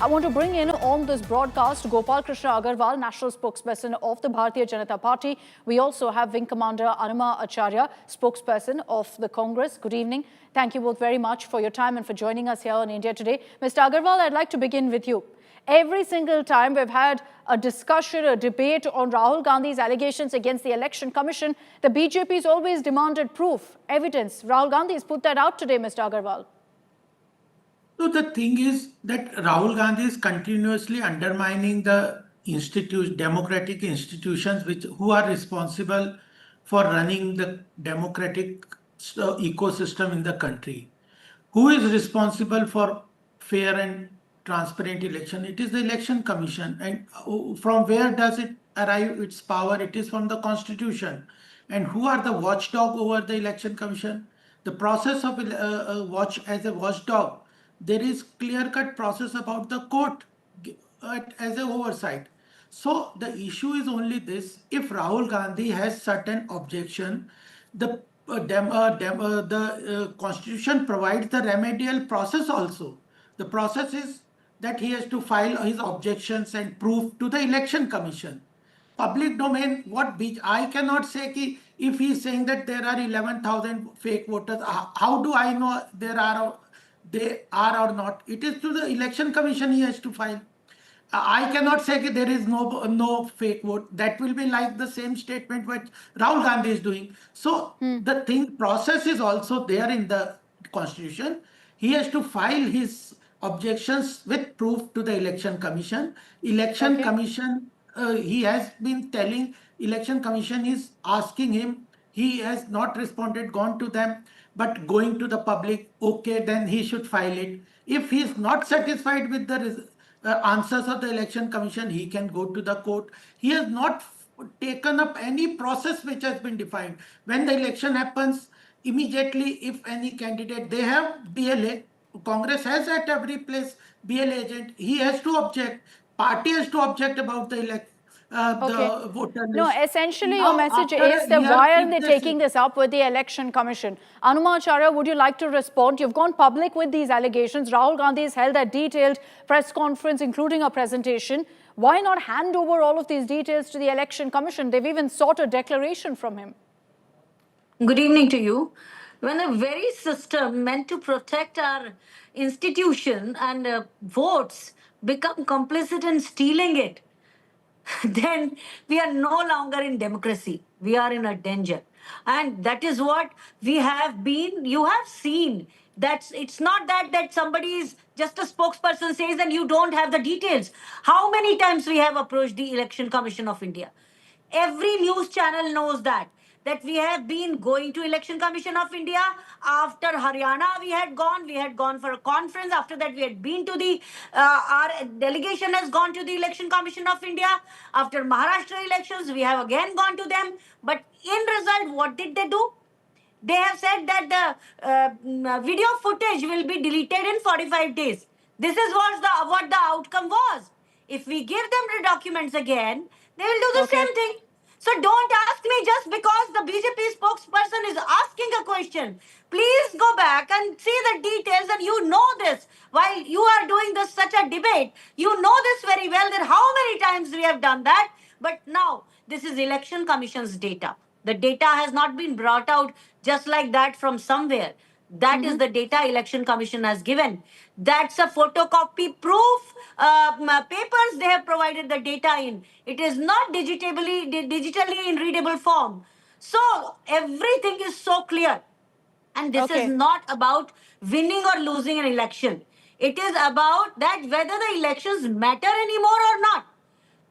I want to bring in on this broadcast Gopal Krishna Agarwal, National Spokesperson of the Bharatiya Janata Party. We also have Wing Commander Anuma Acharya, Spokesperson of the Congress. Good evening. Thank you both very much for your time and for joining us here on India Today. Mr. Agarwal, I'd like to begin with you. Every single time we've had a discussion, a debate on Rahul Gandhi's allegations against the Election Commission, the BJP has always demanded proof, evidence. Rahul Gandhi has put that out today, Mr. Agarwal. So the thing is that Rahul Gandhi is continuously undermining the democratic institutions who are responsible for running the democratic ecosystem in the country. Who is responsible for fair and transparent election? It is the Election Commission. And from where does it arrive its power? It is from the Constitution. And who are the watchdog over the Election Commission? The process of as a watchdog, there is clear-cut process about the court as a oversight. So the issue is only this: if Rahul Gandhi has certain objection, the Constitution provides the remedial process also. The process is that he has to file his objections and proof to the Election Commission. Public domain, I cannot say if he is saying that there are 11,000 fake voters, how do I know they are or not? It is to the Election Commission he has to file. I cannot say that there is no fake vote. That will be like the same statement what Rahul Gandhi is doing. So the process is also there in the Constitution. He has to file his objections with proof to the Election Commission. Election Commission, he has been telling Election Commission is asking him. He has not responded, gone to them, but going to the public. Okay, then he should file it. If he is not satisfied with the answers of the Election Commission, he can go to the court. He has not taken up any process which has been defined. When the election happens, immediately, if any candidate, they have BLA, Congress has at every place BLA agent, he has to object. Party has to object about the voter list. No, essentially your message is that why are they taking this up with the Election Commission? Anuma Acharya, would you like to respond? You've gone public with these allegations. Rahul Gandhi has held a detailed press conference, including a presentation. Why not hand over all of these details to the Election Commission? They've even sought a declaration from him. Good evening to you. When a very system meant to protect our institution and votes become complicit in stealing it, then we are no longer in democracy. We are in a danger. And that is what we have been. You have seen that it's not that somebody is just a spokesperson says and you don't have the details. How many times we have approached the Election Commission of India? Every news channel knows that we have been going to Election Commission of India. After Haryana, we had gone for a conference. After that, we had been to our delegation has gone to the Election Commission of India. After Maharashtra elections, we have again gone to them. But in result, what did they do? They have said that the video footage will be deleted in 45 days. This is what the outcome was. If we give them the documents again, they will do the same thing. So don't ask me just because the BJP spokesperson is asking a question. Please go back and see the details, and you know this. While you are doing such a debate, you know this very well that how many times we have done that. But now, this is Election Commission's data. The data has not been brought out just like that from somewhere. That is the data Election Commission has given. That's a photocopy proof papers they have provided the data in. It is not digitally in readable form. So everything is so clear. And this is not about winning or losing an election. It is about that whether the elections matter anymore or not.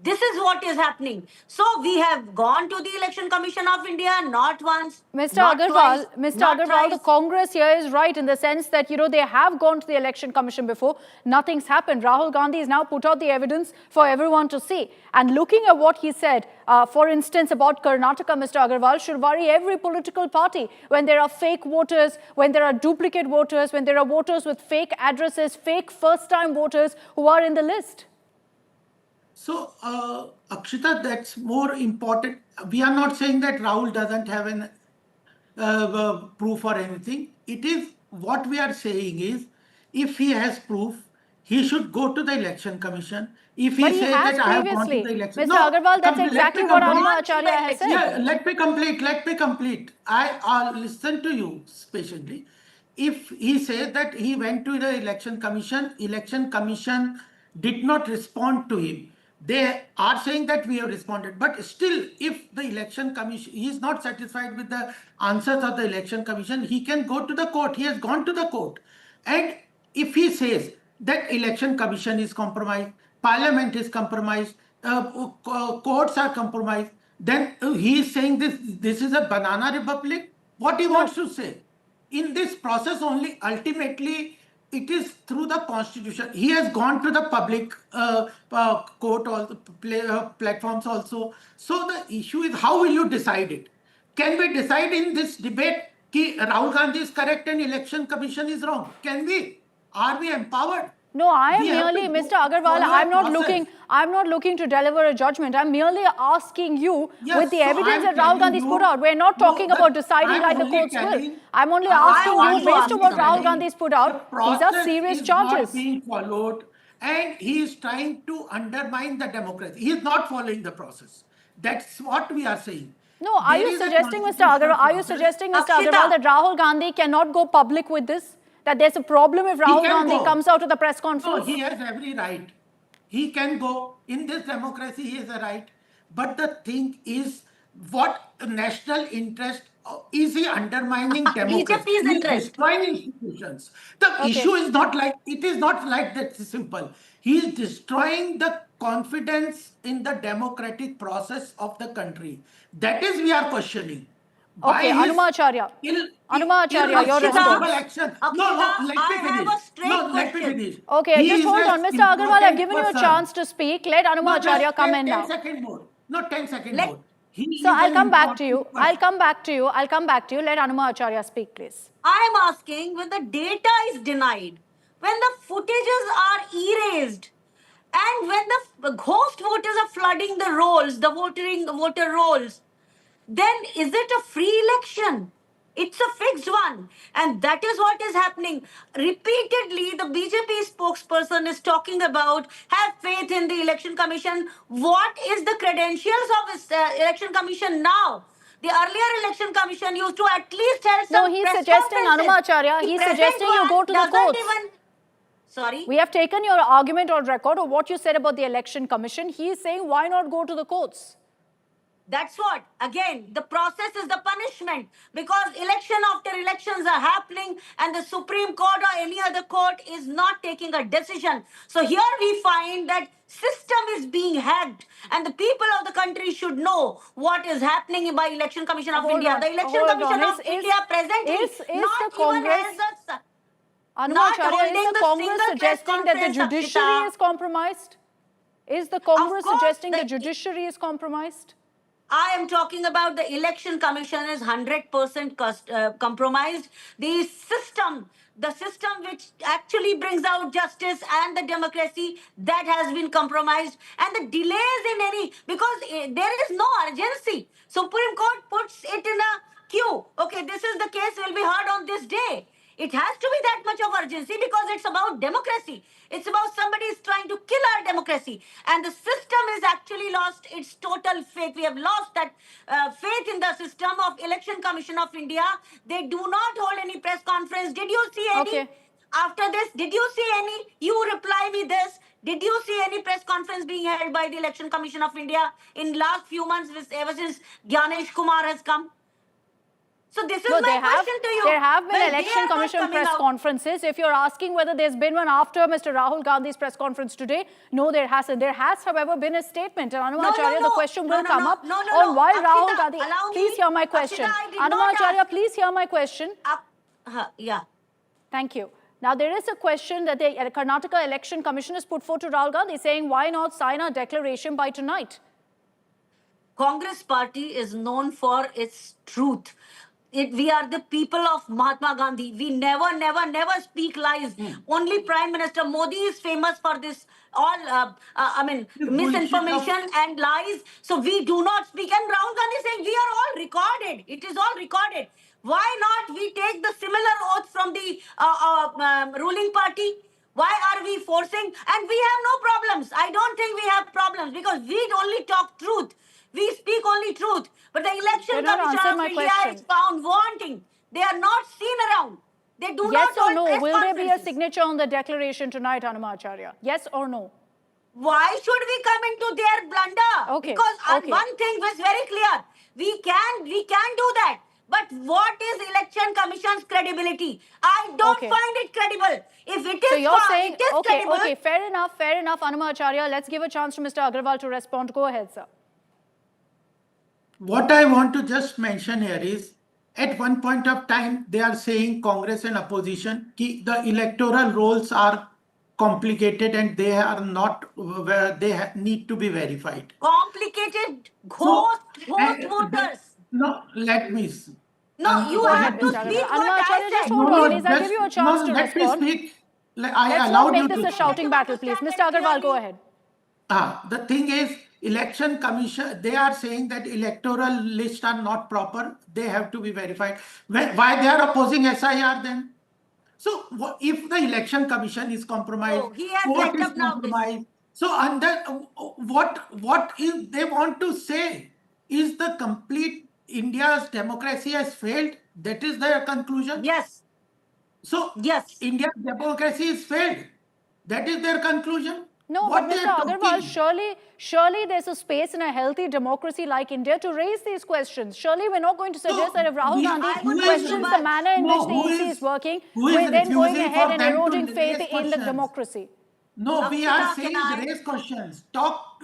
This is what is happening. So we have gone to the Election Commission of India not once, Mr. not Agarwal, twice, Mr. not Agarwal, thrice. the Congress here is right in the sense that, they have gone to the Election Commission before. Nothing's happened. Rahul Gandhi has now put out the evidence for everyone to see. And looking at what he said, for instance, about Karnataka, Mr. Agarwal, should worry every political party when there are fake voters, when there are duplicate voters, when there are voters with fake addresses, fake first-time voters who are in the list. So, Akshita, that's more important. We are not saying that Rahul doesn't have an proof or anything. It is what we are saying is, if he has proof, he should go to the election commission. If he But he says has that I have gone to the previously. election, Mr. Agarwal, that's let exactly me what complete. Anuma Acharya has said. Yeah, let me complete. Let me complete. I'll listen to you patiently. If he says that he went to the election commission did not respond to him. They are saying that we have responded, but still, if the election commission he is not satisfied with the answers of the election commission, he can go to the court. He has gone to the court, and if he says that election commission is compromised, parliament is compromised, courts are compromised, then he is saying this is a banana republic. What he wants to say in this process only, ultimately it is through the constitution. He has gone to the public court or platforms also. So the issue is, how will you decide it? Can we decide in this debate कि Rahul Gandhi is correct and election commission is wrong? Can we? Are we empowered? No, I am We have merely, to Mr. follow Agarwal, a process. I'm not looking to deliver a judgment. I'm merely asking you Yes, with the so evidence I'm that Rahul telling Gandhi's you- put out. We're not No, talking but about deciding I'm like the only courts will. telling- I'm only I asking want you, to based ask on what something. Rahul Gandhi's put out, The these are process serious is charges. not being followed, and he is trying to undermine the democracy. He is not following the process. That's what we are saying. No, are There you is a suggesting, Mr. constitutional Agarwal, are you process. suggesting, Mr. Akshita. Agarwal, that Rahul Gandhi cannot go public with this? That there's a problem if He Rahul can Gandhi go. comes out to the press No, conference? he has every right. He can go. In this democracy, he has a right. But the thing is, what national interest is he undermining democracy? BJP's He is interest. destroying institutions. The Okay. issue is not like, it is not like that simple. He is destroying the confidence in the democratic process of the country. That is we are questioning. By Okay, his Anuma Acharya. ill- Anuma Acharya, your irresponsible response. action. Akshita, No, let me I have finish. a straight No, let me question. finish. Okay, He just is hold a on. Mr. Agarwal, I've important given you a person. chance to speak. Let Anuma No, Acharya just come 10 in now. 10-second more. No, 10-second Let- more. He So is I'll an come back to you. important I'll person. come back to you. I'll come back to you. Let Anuma Acharya speak, please. I am asking, when the data is denied, when the footages are erased, and when the ghost voters are flooding the rolls, the voter rolls, then is it a free election? It's a fixed one. And that is what is happening. Repeatedly, the BJP spokesperson is talking about have faith in the election commission. What is the credentials of this election commission now? The earlier election commission used to at least have No, some he's press suggesting, conferences. Anuma Acharya, The he's present suggesting you one go to the doesn't courts. even- Sorry? We have taken your argument on record of what you said about the election commission. He is saying, why not go to the courts? That's what. Again, the process is the punishment because election after elections are happening and the Supreme Court or any other court is not taking a decision. So here we find that system is being hacked and the people of the country should know what is happening by Election Commission of Hold India. on, The Election hold Commission on. of India presently is not the even Congress- has a... Anuma Not Acharya, holding is the the Congress single press suggesting that the conference, judiciary Akshita. is compromised? Is the Congress course, suggesting the the- judiciary is compromised? I am talking about the election commission is 100% compromised. The system which actually brings out justice and the democracy, that has been compromised. And the delays in any, because there is no urgency. Supreme Court puts it in a queue. Okay, this is the case will be heard on this day. It has to be that much of urgency because it's about democracy. It's about somebody is trying to kill our democracy. And the system is actually lost its total faith. We have lost that faith in the system of Election Commission of India. They do not hold any press conference. Did you see any? Okay. After this, did you see any? You reply me this. Did you see any press conference being held by the Election Commission of India in last few months ever since Gyanesh Kumar has come? So this is No, my question to you. there have been When they election are not commission coming press out- conferences. If you're asking whether there's been one after Mr. Rahul Gandhi's press conference today, no, there hasn't. There has, however, been a statement. And Anuma No, Acharya, no, the no. question No, will no, come no. up No, no, on no. why Akshita, Rahul Gandhi. allow me. Please hear my Akshita, question. I did Anuma not Acharya, ask. please hear my question. Yeah. Thank you. Now, there is a question that the Karnataka Election Commission has put forth to Rahul Gandhi saying, why not sign a declaration by tonight? Congress party is known for its truth. We are the people of Mahatma Gandhi. We never, never, never speak lies. Only Prime Minister Modi is famous for this misinformation and lies. So we do not speak. And Rahul Gandhi is saying we are all recorded. It is all recorded. Why not we take the similar oath from the ruling party? Why are we forcing? And we have no problems. I don't think we have problems because we only talk truth. We speak only truth. But the Election They're not Commission answering of my India question. is found wanting. They are not seen around. They do Yes not or hold no? press Will there be a conferences. signature on the declaration tonight, Hanuma Acharya? Yes or no? Why should we come into their blunder? Okay, Because okay. one thing was very clear. We can do that. But what is Election Commission's credibility? I don't Okay. find it credible. If it So is you're saying, it is okay, credible. okay, fair enough, Hanuma Acharya. Let's give a chance to Mr. Agarwal to respond. Go ahead, sir. What I want to just mention here is, at one point of time, they are saying Congress and opposition, the electoral rolls are complicated and they are not where they need to be verified. Complicated So, ghost voters. no, let me. No, you Go ahead, have to Mr. speak Agarwal. what Hanuma I Acharya, just said. hold No, on, no, please. I'll give you a chance to let me respond. speak. I Let's allowed not make you this to a shouting battle, please. Mr. Agarwal, go ahead. The thing is, election commission, they are saying that electoral lists are not proper. They have to be verified. Why they are opposing SIR then? So if the election commission is compromised, Oh, he has court set is up now this. compromised. So under what is they want to say is the complete India's democracy has failed. That is their conclusion. Yes. So Yes. India's democracy is failed. That is their conclusion. No, What but they Mr. are Agarwal, talking. surely there's a space in a healthy democracy like India to raise these questions. Surely we're not going to suggest that if Rahul Gandhi questions the manner in which the EC is working, we're then going ahead and eroding faith in the democracy. No, we are Akshita, saying can I? raise questions, talk,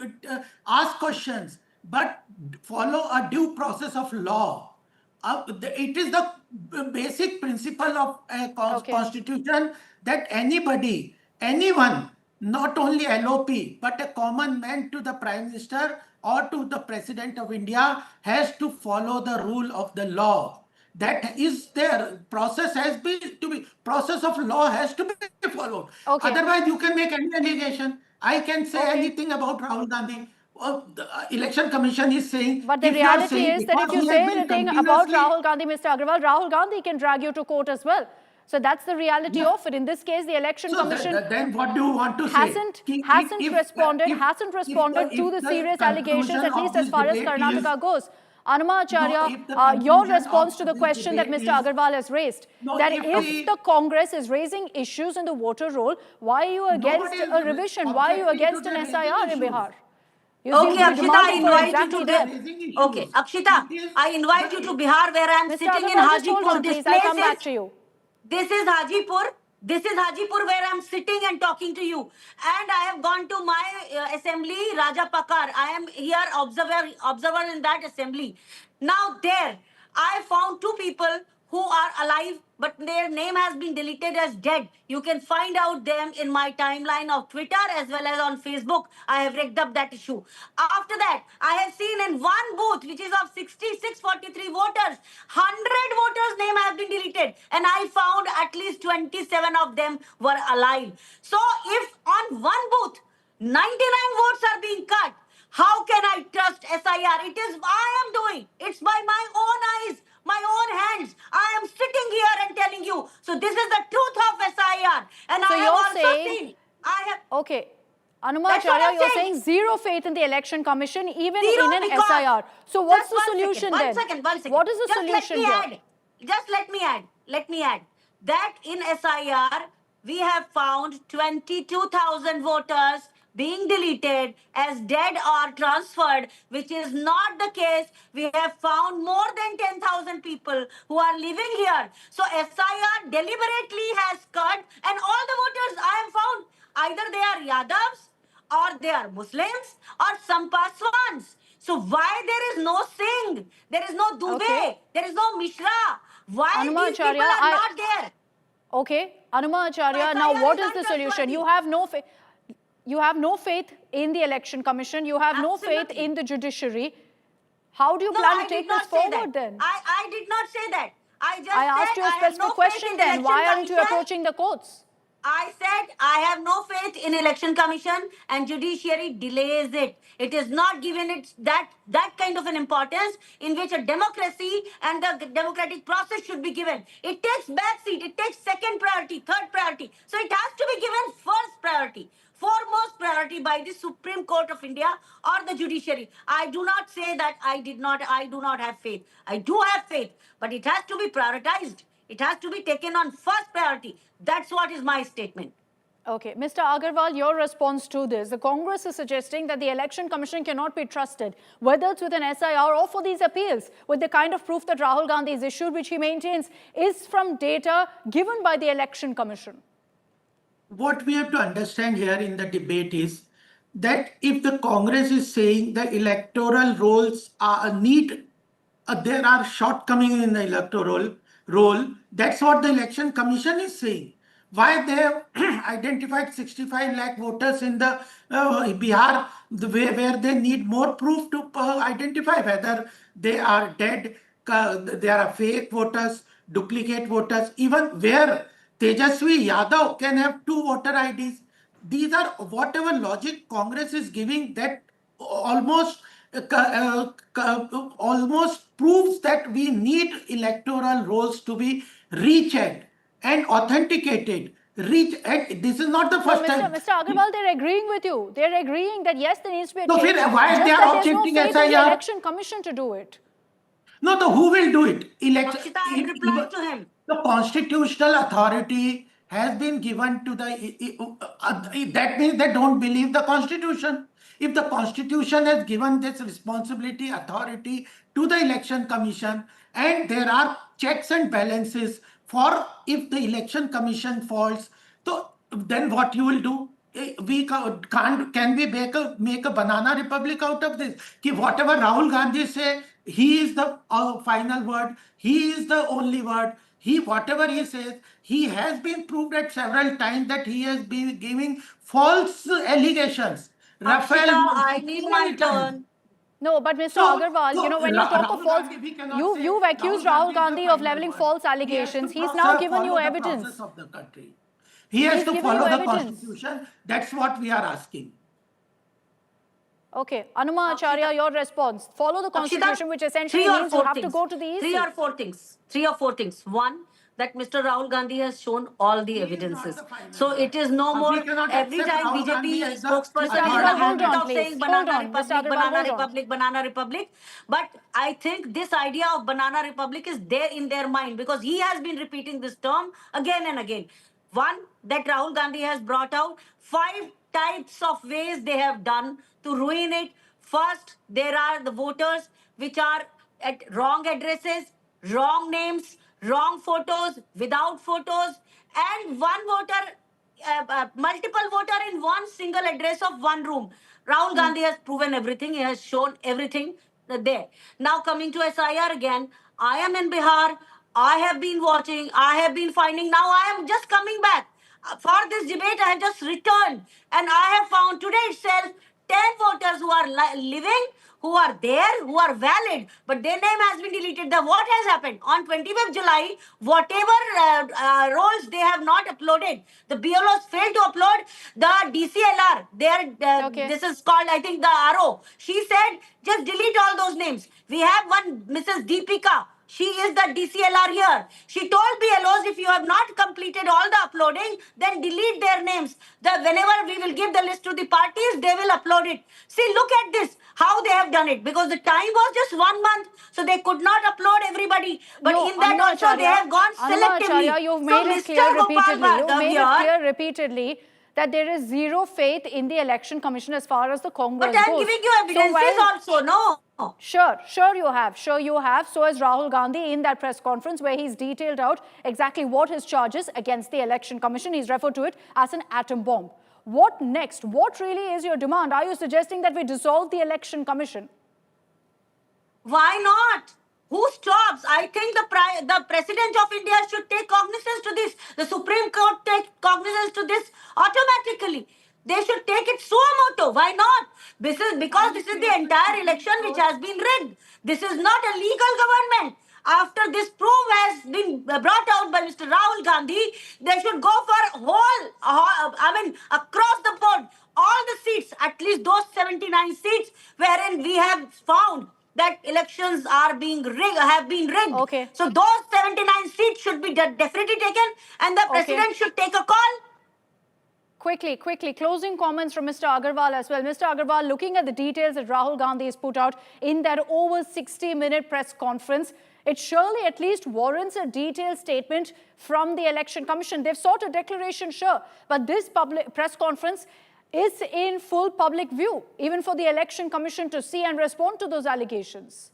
ask questions, but follow a due process of law. It is the basic principle of a Okay. constitution that anybody, anyone, not only LOP, but a common man to the Prime Minister or to the President of India has to follow the rule of the law. That is their process process of law has to be followed. Okay. Otherwise, you can make any allegation. I can say Okay. anything about Rahul Gandhi. The Election Commission is saying. But the if you are reality saying is that if because you he has say been anything about continuously- Rahul Gandhi, Mr. Agarwal, Rahul Gandhi can drag you to court as well. So that's the reality Yeah. of it. In this case, the Election So Commission then what do you want to say? hasn't responded if to the the serious allegations, conclusion at least of as this far as debate Karnataka is- goes. Anuma Acharya, if the your conclusion response of to the this question that debate Mr. is- Agarwal has raised, No, that if if the Congress is raising issues in the voter roll, why are you against Nobody is a revision? Why are you objecting to against the an raising SIR in issues. Bihar? You Okay, seem to be Akshita, I demanding for invite you exactly to that. raising issues. Okay, Akshita, It is I invite you to Bihar where I am Mr. sitting in Agarwal, just hold Hajipur. on, This please. I'll place come back is to you. This is Hajipur. This is Hajipur where I'm sitting and talking to you. And I have gone to my assembly, Raja Pakar. I am here observer in that assembly. Now there, I found two people who are alive, but their name has been deleted as dead. You can find out them in my timeline of Twitter as well as on Facebook. I have rigged up that issue. After that, I have seen in one booth, which is of 6643 voters, 100 voters' name have been deleted. And I found at least 27 of them were alive. So if on one booth, 99 votes are being cut, how can I trust SIR? It is I am doing. It's by my own eyes, my own hands. I am sitting here and telling you. So this is the truth of SIR. And So I have you're also saying- seen. I have. Okay. Anuma That's what Acharya, I'm you're saying. saying zero faith in the Election Commission, even Zero in an because- SIR. So what's Just the 1 second, solution one then? second. What is the Just solution let me here? add. Just let me add that in SIR we have found 22,000 voters being deleted as dead or transferred, which is not the case. We have found more than 10,000 people who are living here. So SIR deliberately has cut, and all the voters I have found, either they are Yadavs or they are Muslims or some Paswans. So why there is no Singh? There is no Dubey. Okay. There is no Mishra. Why Anuma these people Acharya, are not there? Okay, Anuma Acharya, SIR now what is is the solution? untrustworthy. You have no faith in the Election Commission. You have no faith Absolutely. in the judiciary. How do you No, plan I to did take not this say forward that. then? I did not say that. I just I asked said you a I have specific no faith question in the then. Why Election aren't you Commission. approaching the courts? I said I have no faith in election commission and judiciary delays it. It is not given it that kind of an importance in which a democracy and the democratic process should be given. It takes backseat, it takes second priority, third priority. So it has to be given first priority, foremost priority by the Supreme Court of India or the judiciary. I do not say that I do not have faith. I do have faith, but it has to be prioritized. It has to be taken on first priority. That's what is my statement. Okay, Mr. Agarwal, your response to this. The Congress is suggesting that the Election Commission cannot be trusted, whether it's with an SIR or for these appeals, with the kind of proof that Rahul Gandhi has issued, which he maintains is from data given by the Election Commission. What we have to understand here in the debate is that if the Congress is saying the electoral rolls are there are shortcomings in the electoral roll, that's what the Election Commission is saying. Why they have identified 65 lakh voters in the Bihar, where they need more proof to identify whether they are dead, they are fake voters, duplicate voters, even where Tejasvi Yadav can have 2 voter IDs. These are whatever logic Congress is giving that almost almost proves that we need electoral rolls to be rechecked and authenticated. And this is not the first time. Mr. Agarwal, they're agreeing with you. They're agreeing that yes, there needs to be a No, change. why Just they are that there's no objecting faith in the SIR? Election Commission to do it. No, who will do it? Akshita, I replied to him. The constitutional authority has been given to that means they don't believe the constitution. If the constitution has given this responsibility, authority to the election commission, and there are checks and balances for if the election commission falls, so then what you will do? Can we make a banana republic out of this? Ki whatever Rahul Gandhi say, he is the final word, he is the only word. Whatever he says, he has been proved at several times that he has been giving false allegations. Akshita, I need my turn. No, but Mr. So- Agarwal, so when you talk of Rahul false, Gandhi, we cannot say you've accused Rahul Gandhi of leveling false He has to allegations. He's now given you follow the evidence. process of the country. He has He's to given follow you the evidence. constitution. That's what we are asking. Okay, Anuma Acharya, your response. Follow the constitution, which essentially means you have to go to the EC. Three or four things. One, that Mr. Rahul Gandhi has shown all the is not evidences. the final So word. it is no We more cannot every accept time Rahul Gandhi BJP as the spokesperson Mr. is Agarwal, in the hold habit on, of please. saying Hold banana on, Mr. republic, Agarwal, banana hold on. republic, banana republic. But I think this idea of banana republic is there in their mind because he has been repeating this term again and again. One, that Rahul Gandhi has brought out 5 types of ways they have done to ruin it. First, there are the voters which are at wrong addresses, wrong names, wrong photos, without photos, and one voter, multiple voter in one single address of one room. Rahul Gandhi has proven everything. He has shown everything there. Now coming to SIR again, I am in Bihar. I have been watching. I have been finding. Now I am just coming back. For this debate, I have just returned. And I have found today itself 10 voters who are living, who are there, who are valid, but their name has been deleted. What has happened? On 25th July, whatever rolls they have not uploaded, the BLOs failed to upload the DCLR. Okay. This is called, I think, the RO. She said, just delete all those names. We have one Mrs. Deepika. She is the DCLR here. She told BLOs, if you have not completed all the uploading, then delete their names. Whenever we will give the list to the parties, they will upload it. See, look at this, how they have done it. Because the time was just 1 month, so they could not upload everybody. But No, in that Anuma also, Acharya, they have gone Anuma selectively. Acharya, you've So made it Mr. clear Gopal repeatedly. You've Bhargav made it here, clear repeatedly that there is zero faith in the Election Commission as far as the Congress but I'm goes. giving you So evidences while- also, no? Sure you have. Sure you have. So has Rahul Gandhi in that press conference where he's detailed out exactly what his charges against the Election Commission. He's referred to it as an atom bomb. What next? What really is your demand? Are you suggesting that we dissolve the Election Commission? Why not? Who stops? I think the President of India should take cognizance to this. The Supreme Court take cognizance to this automatically. They should take it suo moto. Why not? Because this is the entire election which has been rigged. This is not a legal government. after this proof has been brought out by Mr. Rahul Gandhi, they should go for across the board, all the seats, at least those 79 seats wherein we have found that elections are being have been rigged. Okay. So those 79 seats should be definitely taken, and the president should take a call. Quickly, closing comments from Mr. Agarwal as well. Mr. Agarwal, looking at the details that Rahul Gandhi has put out in that over 60-minute press conference, it surely at least warrants a detailed statement from the Election Commission. They've sought a declaration, sure, but this public press conference is in full public view, even for the Election Commission to see and respond to those allegations.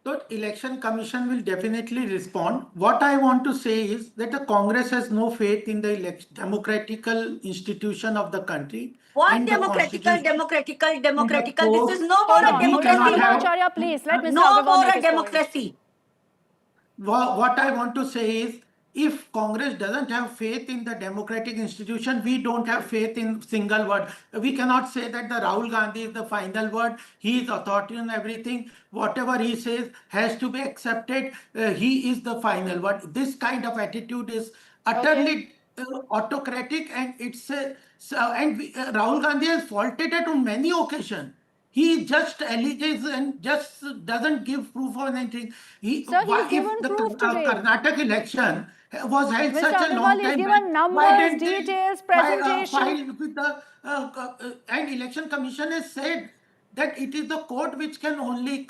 The Election Commission will definitely respond. What I want to say is that the Congress has no faith in the democratical institution of the country. What and the democratical? court. This is no more a Hold on, democracy. Acharya, please, let Mr. No Agarwal more make a his point. democracy. What I want to say is, if Congress doesn't have faith in the democratic institution, we don't have faith in single word. We cannot say that the Rahul Gandhi is the final word. He is authority on everything. Whatever he says has to be accepted. He is the final word. This kind of attitude is utterly autocratic, and Rahul Gandhi has faulted it on many occasions. He just alleges and just doesn't give proof of anything. Sir, he's given the proof today. Karnataka election was held Mr. such a Agarwal, long he's time given back, numbers, why didn't they details, presentation. file with the and Election Commission has said that it is the court which can only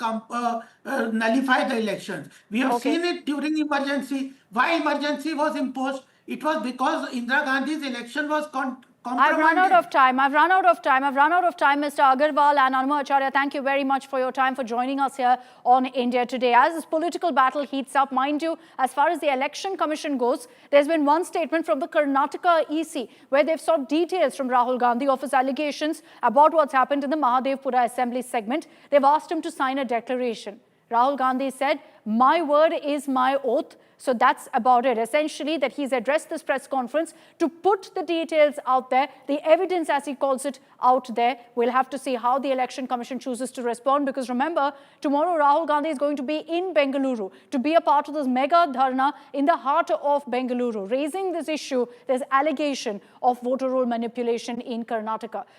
nullify the elections. We have seen it during emergency. Why emergency was imposed? It was because Indira Gandhi's election was compromised. I've run out of time, Mr. Agarwal and Anuma Acharya. Thank you very much for your time, for joining us here on India Today. As this political battle heats up, mind you, as far as the Election Commission goes, there's been one statement from the Karnataka EC where they've sought details from Rahul Gandhi of his allegations about what's happened in the Mahadevpura Assembly segment. They've asked him to sign a declaration. Rahul Gandhi said, "My word is my oath." So that's about it. Essentially, that he's addressed this press conference to put the details out there, the evidence, as he calls it, out there. We'll have to see how the Election Commission chooses to respond, because remember, tomorrow Rahul Gandhi is going to be in Bengaluru to be a part of this mega dharna in the heart of Bengaluru, raising this issue, this allegation of voter roll manipulation in Karnataka.